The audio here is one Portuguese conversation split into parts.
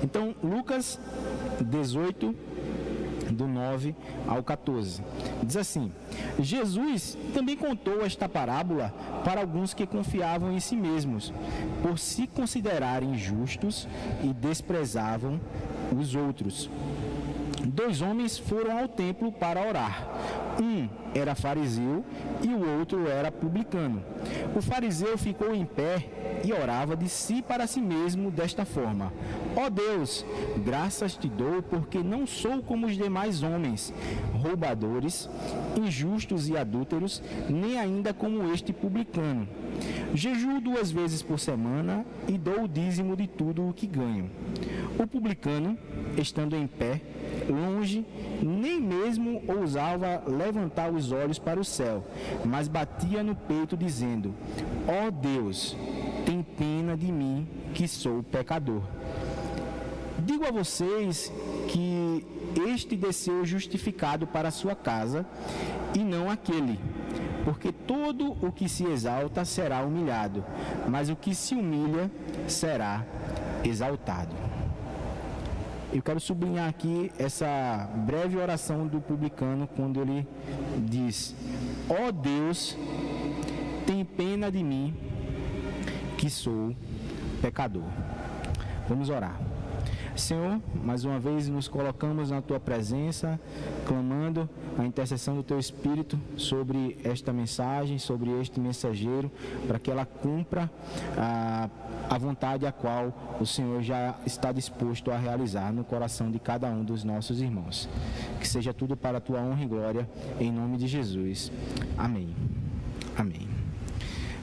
Então, Lucas 18, do 9 ao 14, diz assim: Jesus também contou esta parábola para alguns que confiavam em si mesmos, por se considerarem justos e desprezavam os outros. 2 homens foram ao templo para orar. Um era fariseu e o outro era publicano. O fariseu ficou em pé e orava de si para si mesmo desta forma: Ó Deus, graças te dou porque não sou como os demais homens, roubadores, injustos e adúlteros, nem ainda como este publicano. Jejuo 2 vezes por semana e dou o dízimo de tudo o que ganho. O publicano, estando em pé, longe, nem mesmo ousava levantar os olhos para o céu, mas batia no peito dizendo: Ó Deus, tem pena de mim, que sou pecador. Digo a vocês que este desceu justificado para a sua casa, e não aquele. Porque todo o que se exalta será humilhado, mas o que se humilha será exaltado. Eu quero sublinhar aqui essa breve oração do publicano, quando ele diz: ó Deus, tem pena de mim, que sou pecador. Vamos orar. Senhor, mais uma vez nos colocamos na Tua presença, clamando a intercessão do Teu Espírito sobre esta mensagem, sobre este mensageiro, para que ela cumpra a vontade a qual o Senhor já está disposto a realizar no coração de cada um dos nossos irmãos. Que seja tudo para a Tua honra e glória, em nome de Jesus. Amém. Amém.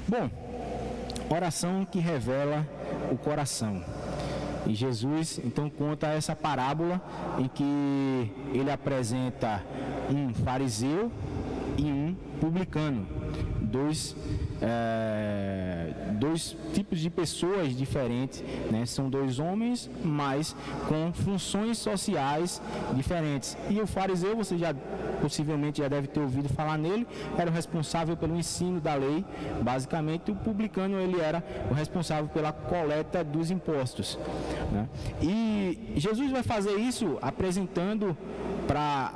Bom, oração que revela o coração. E Jesus então conta essa parábola em que ele apresenta um fariseu e um publicano, dois tipos de pessoas diferentes, né? São 2 homens, mas com funções sociais diferentes. E o fariseu, você possivelmente já deve ter ouvido falar nele, era o responsável pelo ensino da lei, basicamente. O publicano, ele era o responsável pela coleta dos impostos, né? E Jesus vai fazer isso apresentando para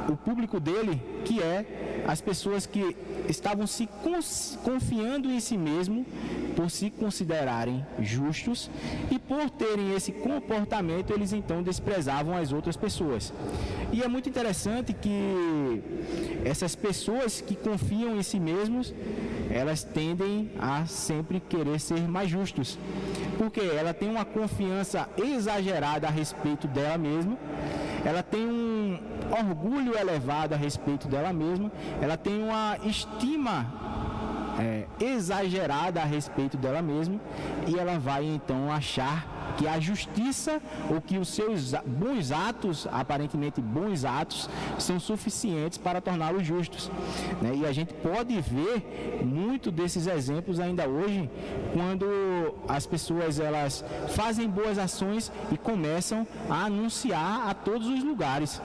o público dele, que é as pessoas que estavam se confiando em si mesmo, por se considerarem justos, e por terem esse comportamento, eles então desprezavam as outras pessoas. E é muito interessante que essas pessoas que confiam em si mesmos, elas tendem a sempre querer ser mais justos, porque ela tem uma confiança exagerada a respeito dela mesma, ela tem um orgulho elevado a respeito dela mesma, ela tem uma estima exagerada a respeito dela mesma, e ela vai então achar que a justiça, ou que os seus bons atos, aparentemente bons atos, são suficientes para torná-los justos, né? E a gente pode ver muito desses exemplos ainda hoje, quando as pessoas elas fazem boas ações e começam a anunciar a todos os lugares.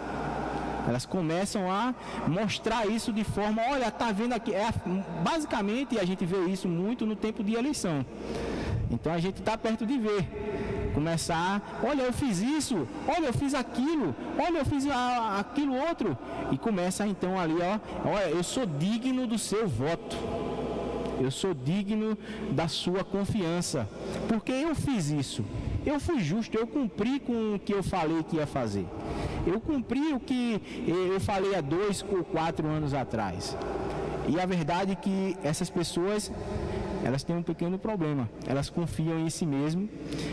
Elas começam a mostrar isso de forma, olha, tá vendo aqui, basicamente a gente vê isso muito no tempo de eleição. Então a gente está perto de ver, começar, olha, eu fiz isso, olha, eu fiz aquilo, olha, eu fiz aquilo outro, e começa então ali, olha, eu sou digno do seu voto, eu sou digno da sua confiança, porque eu fiz isso, eu fui justo, eu cumpri com o que eu falei que ia fazer, eu cumpri o que eu falei há 2 ou 4 anos atrás. E a verdade é que essas pessoas, elas têm um pequeno problema. Elas confiam em si mesmas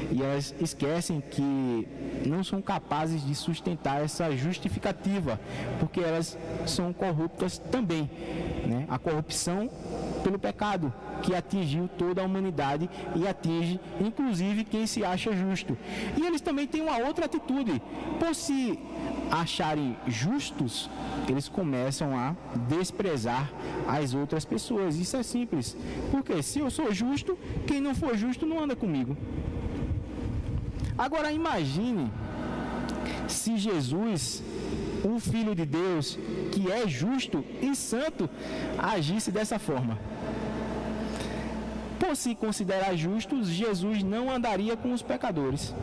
e elas esquecem que não são capazes de sustentar essa justificativa, porque elas são corruptas também, né? A corrupção pelo pecado que atingiu toda a humanidade e atinge inclusive quem se acha justo. E eles também têm uma outra atitude. Por se acharem justos, eles começam a desprezar as outras pessoas. Isso é simples. Porque se eu sou justo, quem não for justo não anda comigo. Agora imagine se Jesus, o Filho de Deus, que é justo e santo, agisse dessa forma. Por se considerar justo, Jesus não andaria com os pecadores.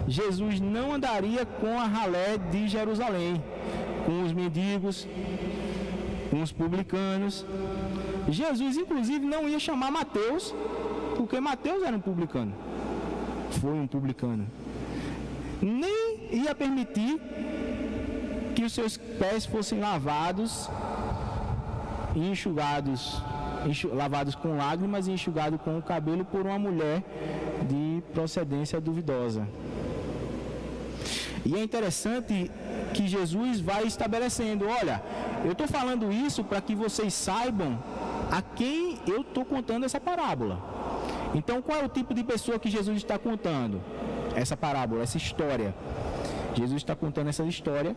Jesus não andaria com a ralé de Jerusalém, com os mendigos, com os publicanos. Jesus, inclusive, não ia chamar Mateus, porque Mateus era um publicano. Foi um publicano. Nem ia permitir que os seus pés fossem lavados e enxugados, lavados com lágrimas e enxugados com o cabelo por uma mulher de procedência duvidosa. E é interessante que Jesus vai estabelecendo, olha, eu estou falando isso para que vocês saibam a quem eu estou contando essa parábola. Então, qual é o tipo de pessoa que Jesus está contando essa parábola, essa história? Jesus está contando essa história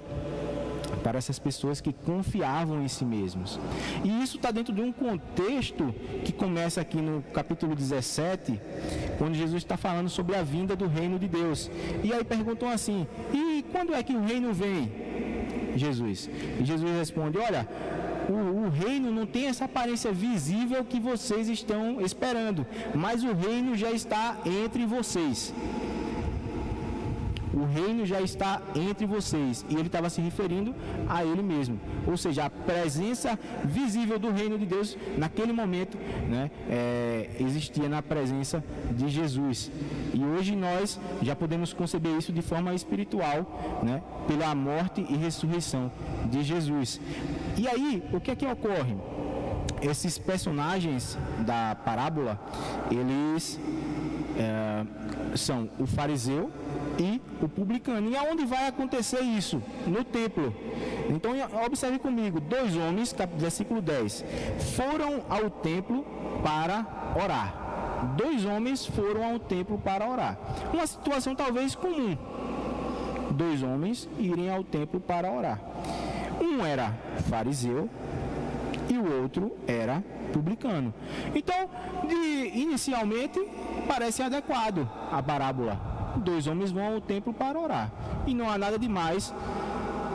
para essas pessoas que confiavam em si mesmos. E isso está dentro de um contexto que começa aqui no capítulo 17, quando Jesus está falando sobre a vinda do reino de Deus. E aí perguntam assim, e quando é que o reino vem, Jesus? E Jesus responde, olha, o reino não tem essa aparência visível que vocês estão esperando, mas o reino já está entre vocês. O reino já está entre vocês. E ele estava se referindo a ele mesmo. Ou seja, a presença visível do reino de Deus naquele momento, né, existia na presença de Jesus. E hoje nós já podemos conceber isso de forma espiritual, né, pela morte e ressurreição de Jesus. E aí, o que é que ocorre? Esses personagens da parábola, eles são o fariseu e o publicano. E aonde vai acontecer isso? No templo. Então, observe comigo, 2 homens, versículo 10, foram ao templo para orar. 2 homens foram ao templo para orar. Uma situação talvez comum. 2 homens irem ao templo para orar. Um era fariseu e o outro era publicano. Então, inicialmente, parece adequado a parábola. 2 homens vão ao templo para orar. E não há nada demais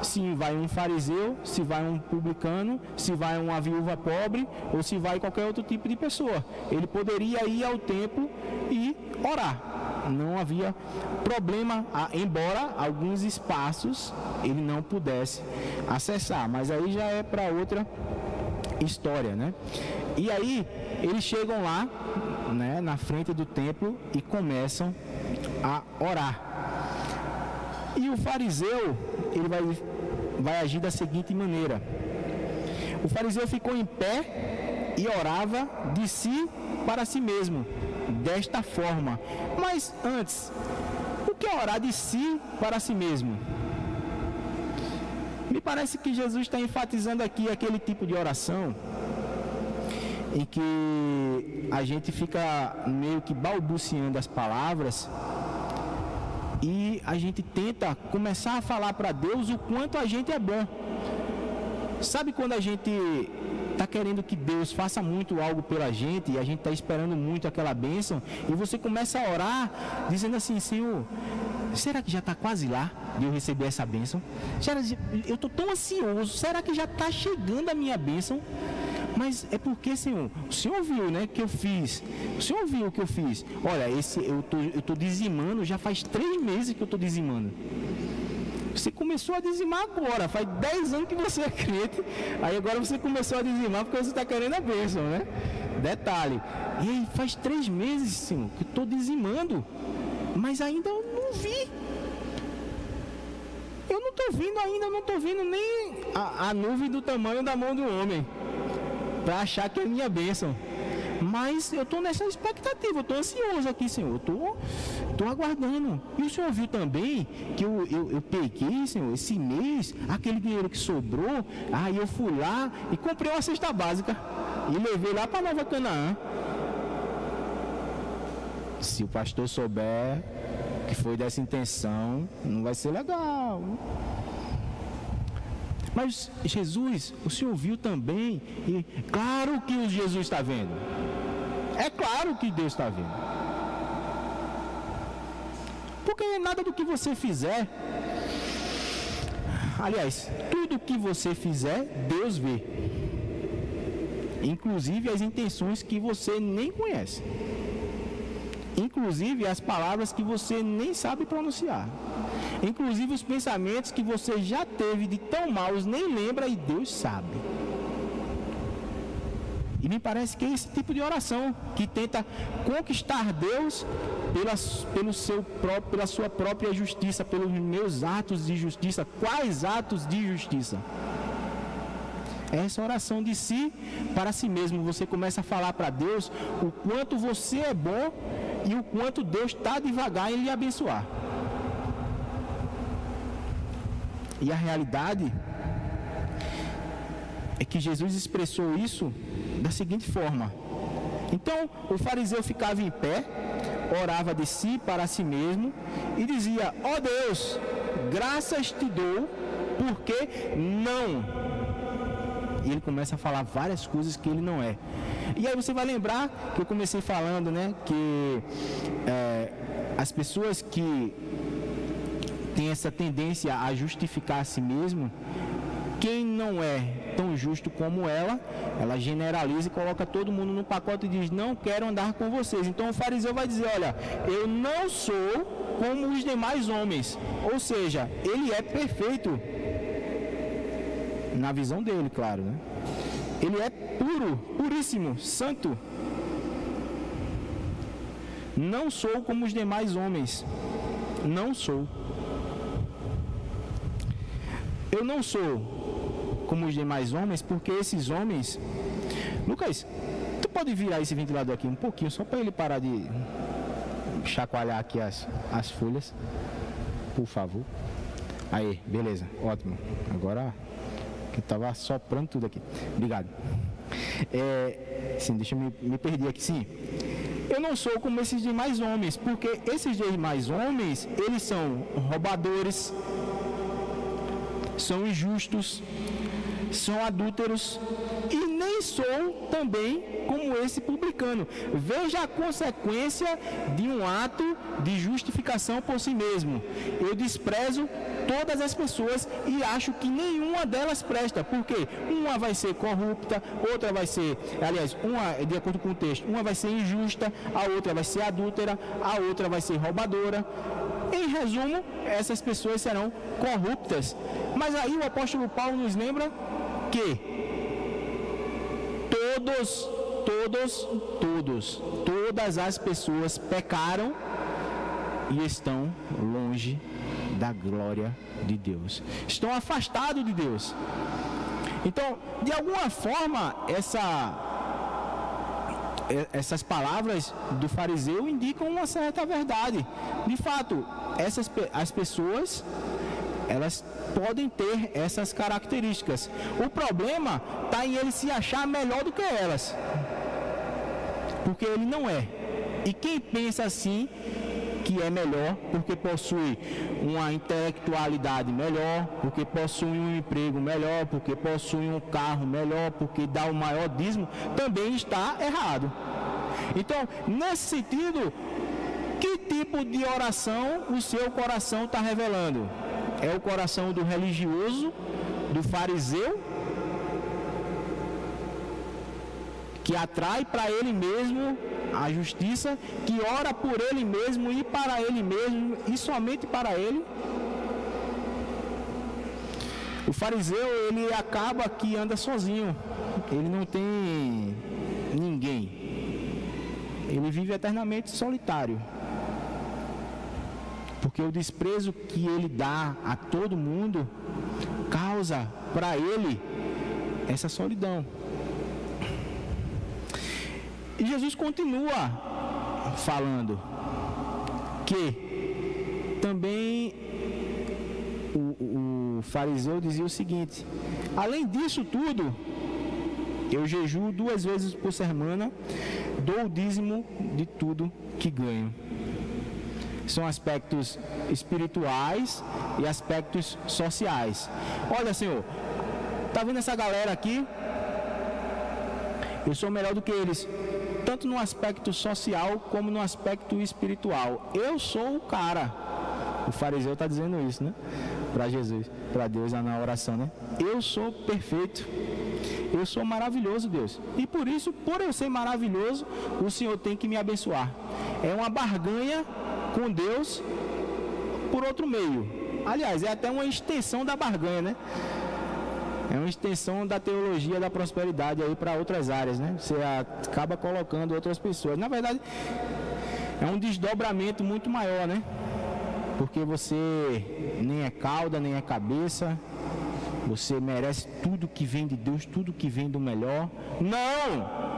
se vai um fariseu, se vai um publicano, se vai uma viúva pobre ou se vai qualquer outro tipo de pessoa. Ele poderia ir ao templo e orar. Não havia problema, embora alguns espaços ele não pudesse acessar. Mas aí já é para outra história, né? E aí eles chegam lá, né, na frente do templo e começam a orar. E o fariseu, ele vai agir da seguinte maneira. O fariseu ficou em pé e orava de si para si mesmo, desta forma. Mas antes, o que é orar de si para si mesmo? Me parece que Jesus está enfatizando aqui aquele tipo de oração em que a gente fica meio que balbuciando as palavras e a gente tenta começar a falar para Deus o quanto a gente é bom. Sabe quando a gente está querendo que Deus faça muito algo pela gente e a gente está esperando muito aquela bênção e você começa a orar dizendo assim, Senhor, será que já está quase lá de eu receber essa bênção? Eu estou tão ansioso, será que já está chegando a minha bênção? Mas é porque, Senhor, o Senhor viu, né, que eu fiz. O Senhor viu o que eu fiz. Olha, eu tô dizimando, já faz 3 meses que eu estou dizimando. Você começou a dizimar agora, faz 10 anos que você é crente, aí agora você começou a dizimar porque você está querendo a bênção, né? Detalhe. E aí faz 3 meses, Senhor, que eu estou dizimando, mas ainda eu não vi. Eu não estou vendo ainda, não estou vendo nem a nuvem do tamanho da mão do homem para achar que é minha bênção. Mas eu estou nessa expectativa, eu estou ansioso aqui, Senhor, eu estou aguardando. E o Senhor viu também que eu peguei, Senhor, esse mês, aquele dinheiro que sobrou, aí eu fui lá e comprei uma cesta básica e levei lá para Nova Canaã. Se o pastor souber que foi dessa intenção, não vai ser legal. Mas Jesus, o Senhor viu também, e claro que Jesus está vendo. É claro que Deus está vendo. Porque nada do que você fizer, aliás, tudo que você fizer, Deus vê. Inclusive as intenções que você nem conhece. inclusive as palavras que você nem sabe pronunciar, inclusive os pensamentos que você já teve de tão maus, nem lembra e Deus sabe. E me parece que é esse tipo de oração que tenta conquistar Deus pela sua própria justiça, pelos meus atos de justiça. Quais atos de justiça? Essa oração de si para si mesmo. Você começa a falar para Deus o quanto você é bom e o quanto Deus está devagar em lhe abençoar. E a realidade é que Jesus expressou isso da seguinte forma. Então, o fariseu ficava em pé, orava de si para si mesmo e dizia: ó Deus, graças te dou, porque não. E ele começa a falar várias coisas que ele não é. E aí você vai lembrar que eu comecei falando, né, que as pessoas que têm essa tendência a justificar a si mesmo, quem não é tão justo como ela generaliza e coloca todo mundo no pacote e diz: não quero andar com vocês. Então o fariseu vai dizer: olha, eu não sou como os demais homens. Ou seja, ele é perfeito na visão dele, claro, né? Ele é puro, puríssimo, santo. Não sou como os demais homens. Não sou. Eu não sou como os demais homens, porque esses homens... Lucas, tu pode virar esse ventilador aqui um pouquinho, só para ele parar de chacoalhar aqui as folhas, por favor. Aí, beleza, ótimo. Agora que eu estava soprando tudo aqui. Obrigado. Sim, deixa eu me perder aqui, sim. Eu não sou como esses demais homens, porque esses demais homens, eles são roubadores, são injustos, são adúlteros, e nem sou também como esse publicano. Veja a consequência de um ato de justificação por si mesmo. Eu desprezo todas as pessoas e acho que nenhuma delas presta, porque uma vai ser corrupta, outra vai ser, aliás, uma, de acordo com o texto, uma vai ser injusta, a outra vai ser adúltera, a outra vai ser roubadora. Em resumo, essas pessoas serão corruptas. Mas aí o apóstolo Paulo nos lembra que todas as pessoas pecaram e estão longe da glória de Deus. Estão afastados de Deus. Então, de alguma forma, essas palavras do fariseu indicam uma certa verdade. De fato, as pessoas, elas podem ter essas características. O problema está em ele se achar melhor do que elas, porque ele não é. E quem pensa assim, que é melhor, porque possui uma intelectualidade melhor, porque possui um emprego melhor, porque possui um carro melhor, porque dá o maior dízimo, também está errado. Então, nesse sentido, que tipo de oração o seu coração está revelando? É o coração do religioso, do fariseu, que atrai para ele mesmo a justiça, que ora por ele mesmo e para ele mesmo e somente para ele? O fariseu, ele acaba que anda sozinho, ele não tem ninguém, ele vive eternamente solitário, porque o desprezo que ele dá a todo mundo causa para ele essa solidão. E Jesus continua falando que também o fariseu dizia o seguinte: além disso tudo, eu jejuo 2 vezes por semana, dou o dízimo de tudo que ganho. São aspectos espirituais e aspectos sociais. Olha, Senhor, tá vendo essa galera aqui? Eu sou melhor do que eles, tanto no aspecto social como no aspecto espiritual. Eu sou o cara. O fariseu está dizendo isso, né? Para Jesus, para Deus na oração, né? Eu sou perfeito. Eu sou maravilhoso, Deus. E por isso, por eu ser maravilhoso, o Senhor tem que me abençoar. é uma barganha com Deus por outro meio. Aliás, é até uma extensão da barganha, né? É uma extensão da teologia da prosperidade aí para outras áreas, né? Você acaba colocando outras pessoas. Na verdade, é um desdobramento muito maior, né? Porque você nem é cauda, nem é cabeça. Você merece tudo que vem de Deus, tudo que vem do melhor. Não!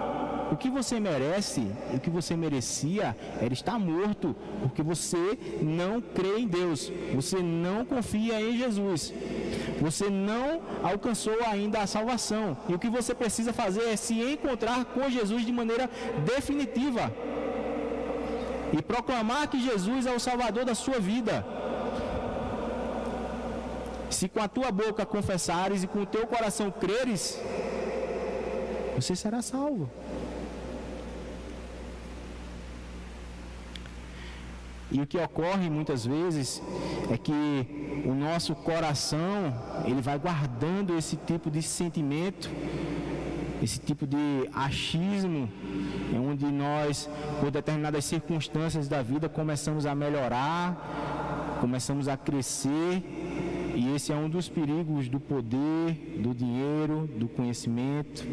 O que você merece, o que você merecia, era estar morto, porque você não crê em Deus, você não confia em Jesus, você não alcançou ainda a salvação. E o que você precisa fazer é se encontrar com Jesus de maneira definitiva e proclamar que Jesus é o Salvador da sua vida. Se com a tua boca confessares e com o teu coração creres, você será salvo. E o que ocorre muitas vezes é que o nosso coração, ele vai guardando esse tipo de sentimento, esse tipo de achismo, onde nós, por determinadas circunstâncias da vida, começamos a melhorar, começamos a crescer, e esse é um dos perigos do poder, do dinheiro, do conhecimento.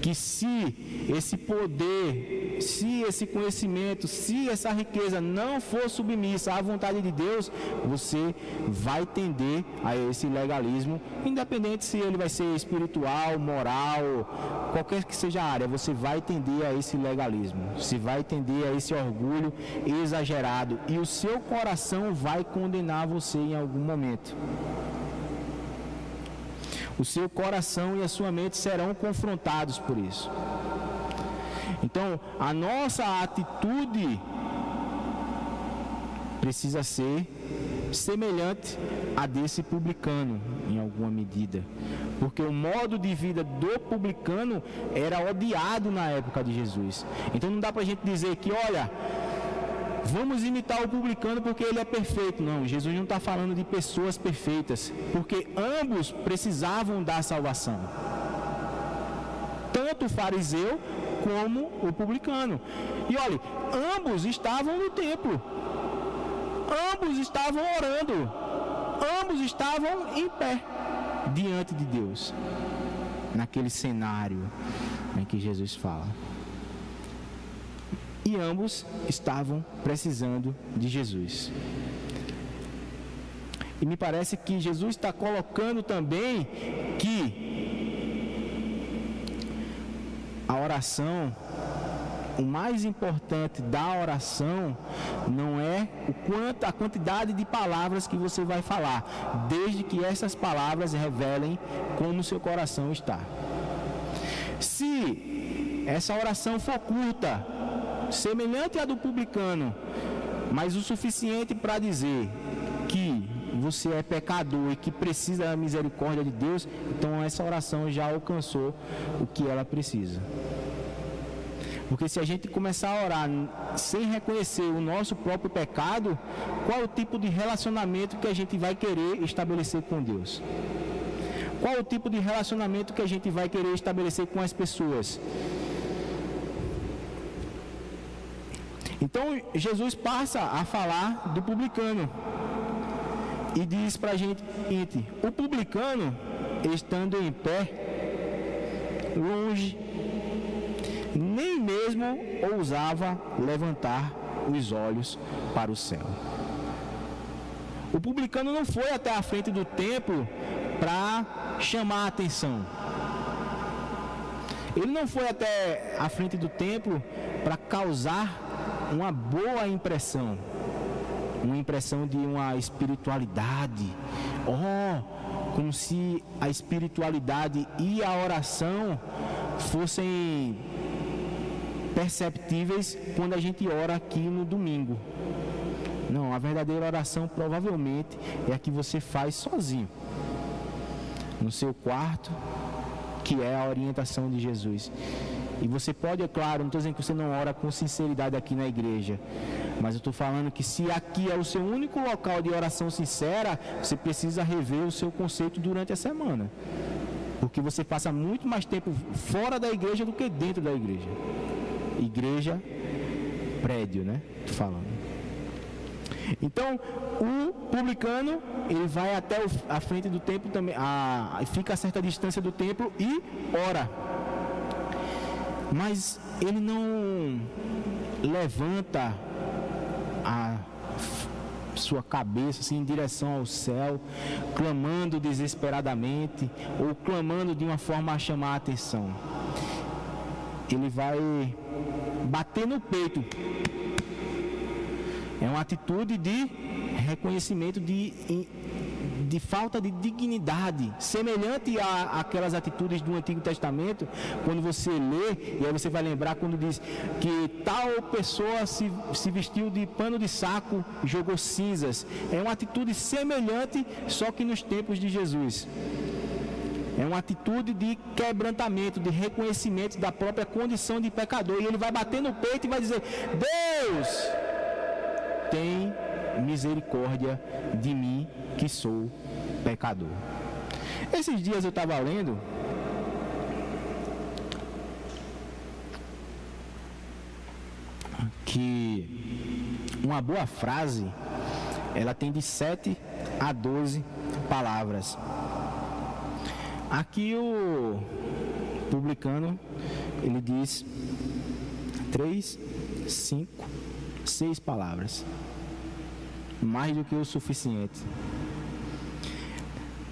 Que se esse poder, se esse conhecimento, se essa riqueza não for submissa à vontade de Deus, você vai tender a esse legalismo, independente se ele vai ser espiritual, moral, qualquer que seja a área, você vai tender a esse legalismo, você vai tender a esse orgulho exagerado, e o seu coração vai condenar você em algum momento. O seu coração e a sua mente serão confrontados por isso. Então, a nossa atitude precisa ser semelhante a desse publicano, em alguma medida. Porque o modo de vida do publicano era odiado na época de Jesus. Então, não dá para a gente dizer que, olha, vamos imitar o publicano porque ele é perfeito. Não, Jesus não está falando de pessoas perfeitas, porque ambos precisavam da salvação, tanto o fariseu como o publicano. E olha, ambos estavam no templo, ambos estavam orando, ambos estavam em pé diante de Deus, naquele cenário em que Jesus fala. E ambos estavam precisando de Jesus. E me parece que Jesus está colocando também que a oração, o mais importante da oração, não é a quantidade de palavras que você vai falar, desde que essas palavras revelem como o seu coração está. Se essa oração for curta, semelhante à do publicano, mas o suficiente para dizer que você é pecador e que precisa da misericórdia de Deus, então essa oração já alcançou o que ela precisa. Porque se a gente começar a orar sem reconhecer o nosso próprio pecado, qual é o tipo de relacionamento que a gente vai querer estabelecer com Deus? Qual é o tipo de relacionamento que a gente vai querer estabelecer com as pessoas? Então, Jesus passa a falar do publicano e diz para a gente: o publicano, estando em pé, longe, nem mesmo ousava levantar os olhos para o céu. O publicano não foi até a frente do templo para chamar a atenção. Ele não foi até a frente do templo para causar uma boa impressão, uma impressão de uma espiritualidade, como se a espiritualidade e a oração fossem perceptíveis quando a gente ora aqui no domingo. Não, a verdadeira oração provavelmente é a que você faz sozinho, no seu quarto, que é a orientação de Jesus. E você pode, é claro, não estou dizendo que você não ora com sinceridade aqui na igreja, mas eu estou falando que se aqui é o seu único local de oração sincera, você precisa rever o seu conceito durante a semana, porque você passa muito mais tempo fora da igreja do que dentro da igreja. Igreja prédio, né? Tô falando. Então, o publicano, ele vai até a frente do templo também, fica a certa distância do templo e ora. Mas ele não levanta a sua cabeça assim, em direção ao céu, clamando desesperadamente ou clamando de uma forma a chamar a atenção. Ele vai bater no peito. É uma atitude de reconhecimento de falta de dignidade, semelhante àquelas atitudes do Antigo Testamento, quando você lê, e aí você vai lembrar quando diz que tal pessoa se vestiu de pano de saco, jogou cinzas. É uma atitude semelhante, só que nos tempos de Jesus. É uma atitude de quebrantamento, de reconhecimento da própria condição de pecador. E ele vai bater no peito e vai dizer: Deus, tem misericórdia de mim, que sou pecador. Esses dias eu estava lendo que uma boa frase, ela tem de 7 a 12 palavras. Aqui o publicano, ele diz 3, 5, 6 palavras. Mais do que o suficiente.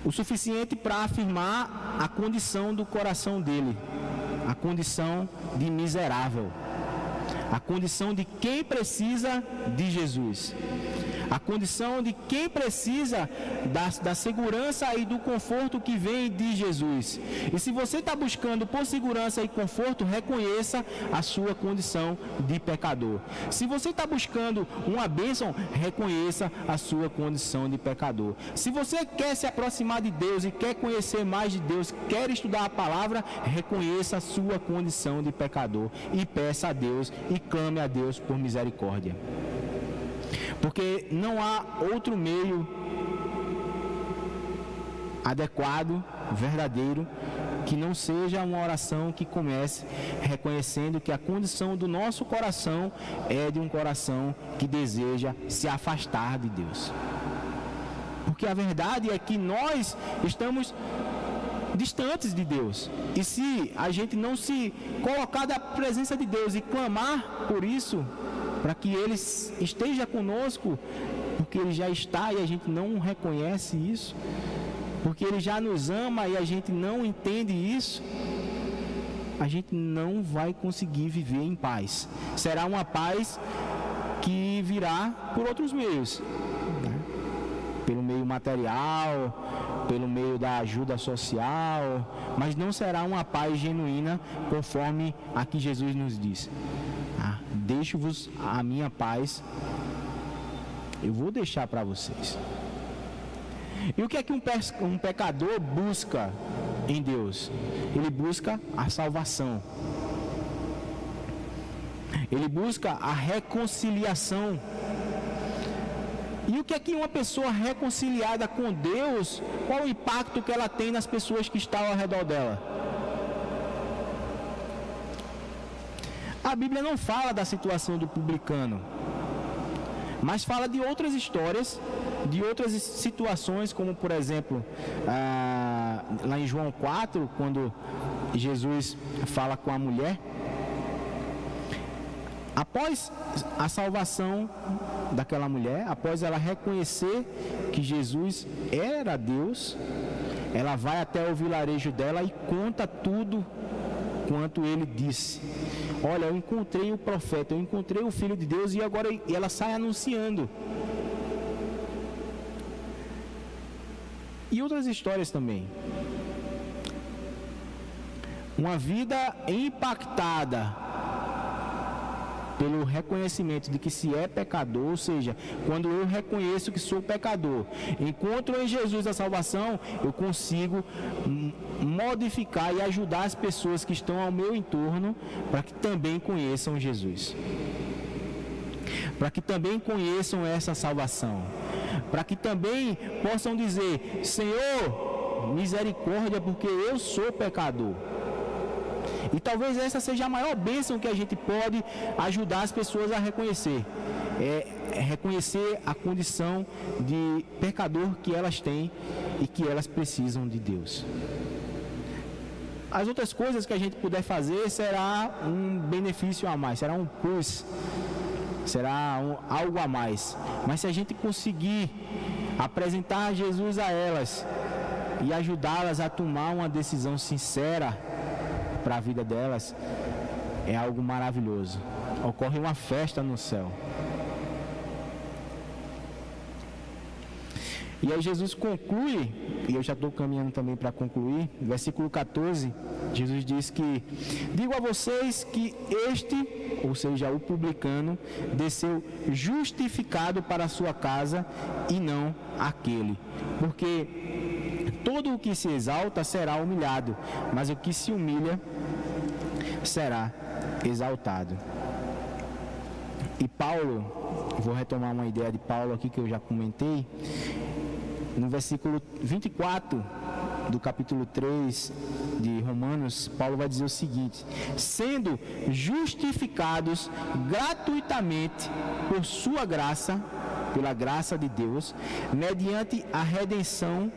O suficiente para afirmar a condição do coração dele, a condição de miserável, a condição de quem precisa de Jesus, a condição de quem precisa da segurança e do conforto que vem de Jesus. E se você está buscando por segurança e conforto, reconheça a sua condição de pecador. Se você está buscando uma bênção, reconheça a sua condição de pecador. Se você quer se aproximar de Deus e quer conhecer mais de Deus, quer estudar a palavra, reconheça a sua condição de pecador e peça a Deus e clame a Deus por misericórdia. Porque não há outro meio adequado, verdadeiro, que não seja uma oração que comece reconhecendo que a condição do nosso coração é de um coração que deseja se afastar de Deus. Porque a verdade é que nós estamos distantes de Deus. E se a gente não se colocar da presença de Deus e clamar por isso, para que Ele esteja conosco, porque Ele já está e a gente não reconhece isso, porque Ele já nos ama e a gente não entende isso, a gente não vai conseguir viver em paz. Será uma paz que virá por outros meios, né? Pelo meio material, pelo meio da ajuda social, mas não será uma paz genuína conforme a que Jesus nos diz. Deixo-vos a minha paz, eu vou deixar para vocês. E o que é que um pecador busca em Deus? Ele busca a salvação. Ele busca a reconciliação. E o que é que uma pessoa reconciliada com Deus, qual o impacto que ela tem nas pessoas que estão ao redor dela? A Bíblia não fala da situação do publicano, mas fala de outras histórias, de outras situações, como por exemplo, lá em João 4, quando Jesus fala com a mulher. Após a salvação daquela mulher, após ela reconhecer que Jesus era Deus, ela vai até o vilarejo dela e conta tudo quanto ele disse. Olha, eu encontrei o profeta, eu encontrei o Filho de Deus, e agora ela sai anunciando. E outras histórias também. Uma vida impactada pelo reconhecimento de que se é pecador, ou seja, quando eu reconheço que sou pecador, encontro em Jesus a salvação, eu consigo modificar e ajudar as pessoas que estão ao meu entorno para que também conheçam Jesus, para que também conheçam essa salvação, para que também possam dizer: Senhor, misericórdia, porque eu sou pecador. E talvez essa seja a maior bênção que a gente pode ajudar as pessoas a reconhecer. É reconhecer a condição de pecador que elas têm e que elas precisam de Deus. As outras coisas que a gente puder fazer será um benefício a mais, será um plus, será algo a mais. Mas se a gente conseguir apresentar Jesus a elas e ajudá-las a tomar uma decisão sincera para a vida delas, é algo maravilhoso. Ocorre uma festa no céu. E aí Jesus conclui, e eu já estou caminhando também para concluir, versículo 14, Jesus diz que: digo a vocês que este, ou seja, o publicano, desceu justificado para a sua casa e não aquele. Porque todo o que se exalta será humilhado, mas o que se humilha será exaltado. E Paulo, vou retomar uma ideia de Paulo aqui que eu já comentei, no versículo 24 do capítulo 3 de Romanos, Paulo vai dizer o seguinte: sendo justificados gratuitamente por sua graça, pela graça de Deus, mediante a redenção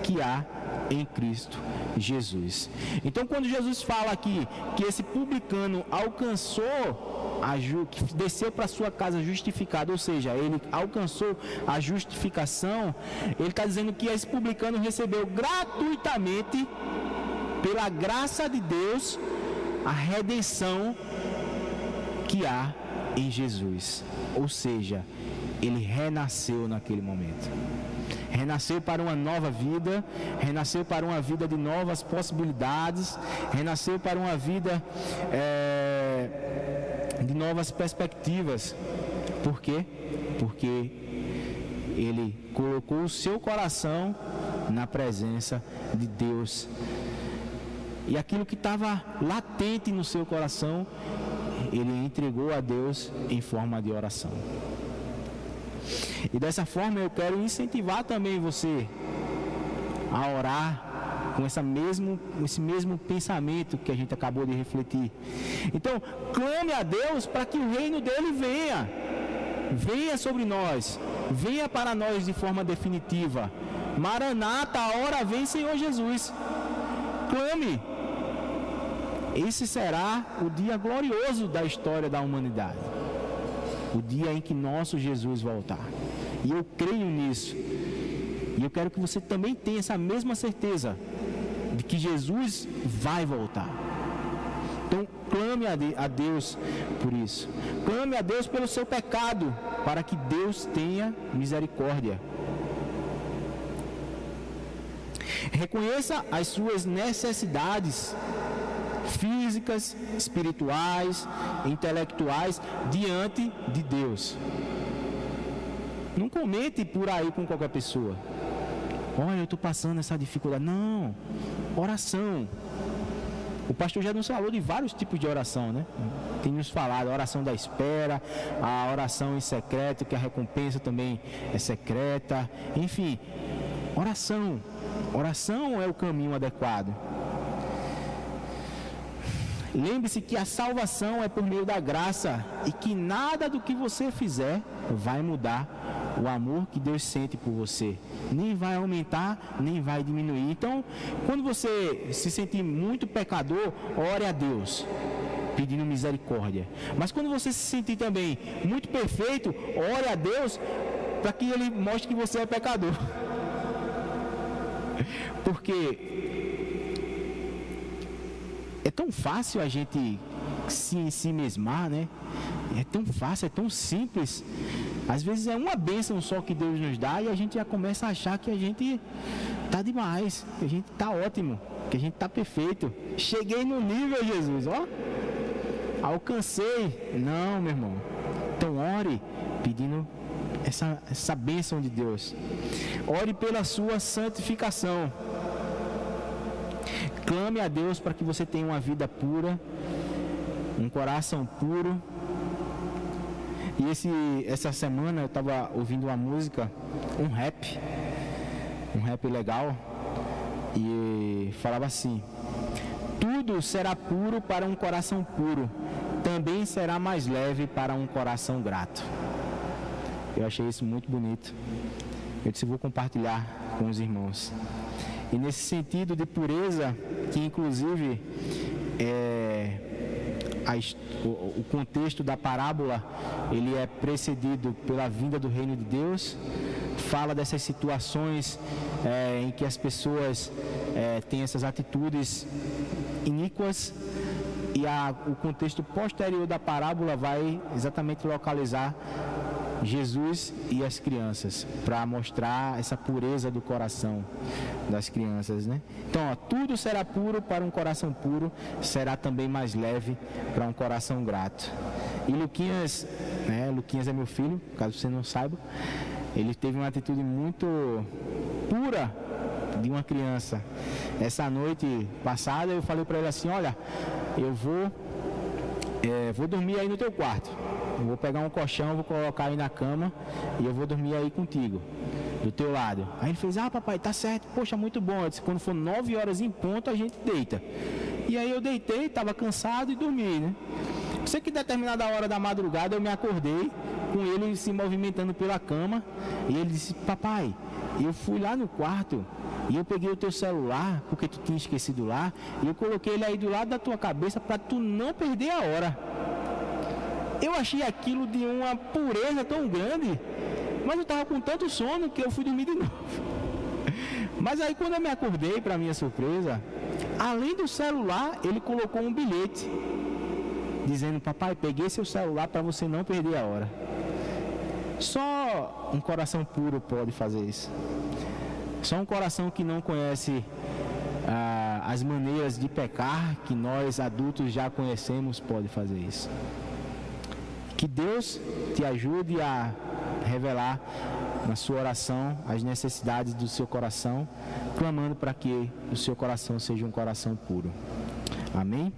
que há em Cristo Jesus. Então, quando Jesus fala aqui que esse publicano alcançou que desceu para sua casa justificado, ou seja, ele alcançou a justificação, ele está dizendo que esse publicano recebeu gratuitamente, pela graça de Deus, a redenção que há em Jesus. Ou seja, ele renasceu naquele momento. Renasceu para uma nova vida, renasceu para uma vida de novas possibilidades, renasceu para uma vida de novas perspectivas. Por quê? Porque ele colocou o seu coração na presença de Deus. E aquilo que estava latente no seu coração, ele entregou a Deus em forma de oração. E dessa forma eu quero incentivar também você a orar com esse mesmo pensamento que a gente acabou de refletir. Então, clame a Deus para que o reino dele venha sobre nós, venha para nós de forma definitiva. Maranata, a hora vem, Senhor Jesus. Clame. Esse será o dia glorioso da história da humanidade, o dia em que nosso Jesus voltar. E eu creio nisso. E eu quero que você também tenha essa mesma certeza de que Jesus vai voltar. Então, clame a Deus por isso. Clame a Deus pelo seu pecado, para que Deus tenha misericórdia. Reconheça as suas necessidades físicas, espirituais, intelectuais diante de Deus. Não comente por aí com qualquer pessoa: olha, eu estou passando essa dificuldade. Não, oração. O pastor já nos falou de vários tipos de oração, né? Tem nos falado a oração da espera, a oração em secreto, que a recompensa também é secreta. Enfim, oração. Oração é o caminho adequado. Lembre-se que a salvação é por meio da graça e que nada do que você fizer vai mudar o amor que Deus sente por você. Nem vai aumentar, nem vai diminuir. Então, quando você se sentir muito pecador, ore a Deus, pedindo misericórdia. Mas quando você se sentir também muito perfeito, ore a Deus para que Ele mostre que você é pecador. Porque é tão fácil a gente se mesmar, né? É tão fácil, é tão simples. Às vezes é uma bênção só que Deus nos dá e a gente já começa a achar que a gente tá demais, que a gente tá ótimo, que a gente tá perfeito. Cheguei no nível, Jesus, ó. Alcancei. Não, meu irmão. Então ore pedindo essa bênção de Deus. Ore pela sua santificação. Clame a Deus para que você tenha uma vida pura, um coração puro. E essa semana eu estava ouvindo uma música, um rap legal, e falava assim: tudo tudo será puro para um coração puro, também será mais leve para um coração grato. Eu achei isso muito bonito. Eu disse, vou compartilhar com os irmãos. E nesse sentido de pureza, que inclusive o contexto da parábola, ele é precedido pela vinda do reino de Deus, fala dessas situações em que as pessoas têm essas atitudes iníquas, e o contexto posterior da parábola vai exatamente localizar Jesus e as crianças, para mostrar essa pureza do coração das crianças, né? Então, tudo será puro para um coração puro, será também mais leve para um coração grato. E Luquinhas, Luquinhas é meu filho, caso você não saiba, ele teve uma atitude muito pura de uma criança. Essa noite passada eu falei para ele assim, olha, eu vou dormir aí no teu quarto. Eu vou pegar um colchão, vou colocar aí na cama e eu vou dormir aí contigo, do teu lado. Aí ele fez, papai, tá certo, poxa, muito bom. Eu disse, quando for 9 horas em ponto, a gente deita. E aí eu deitei, estava cansado e dormi, né? Sei que determinada hora da madrugada eu me acordei com ele se movimentando pela cama e ele disse, papai, eu fui lá no quarto e eu peguei o teu celular, porque tu tinha esquecido lá, e eu coloquei ele aí do lado da tua cabeça para tu não perder a hora. Eu achei aquilo de uma pureza tão grande, mas eu estava com tanto sono que eu fui dormir de novo. Mas aí quando eu me acordei, para minha surpresa, além do celular, ele colocou um bilhete, dizendo, papai, peguei seu celular para você não perder a hora. Só um coração puro pode fazer isso. Só um coração que não conhece as maneiras de pecar, que nós adultos já conhecemos, pode fazer isso. Que Deus te ajude a revelar na sua oração as necessidades do seu coração, clamando para que o seu coração seja um coração puro. Amém?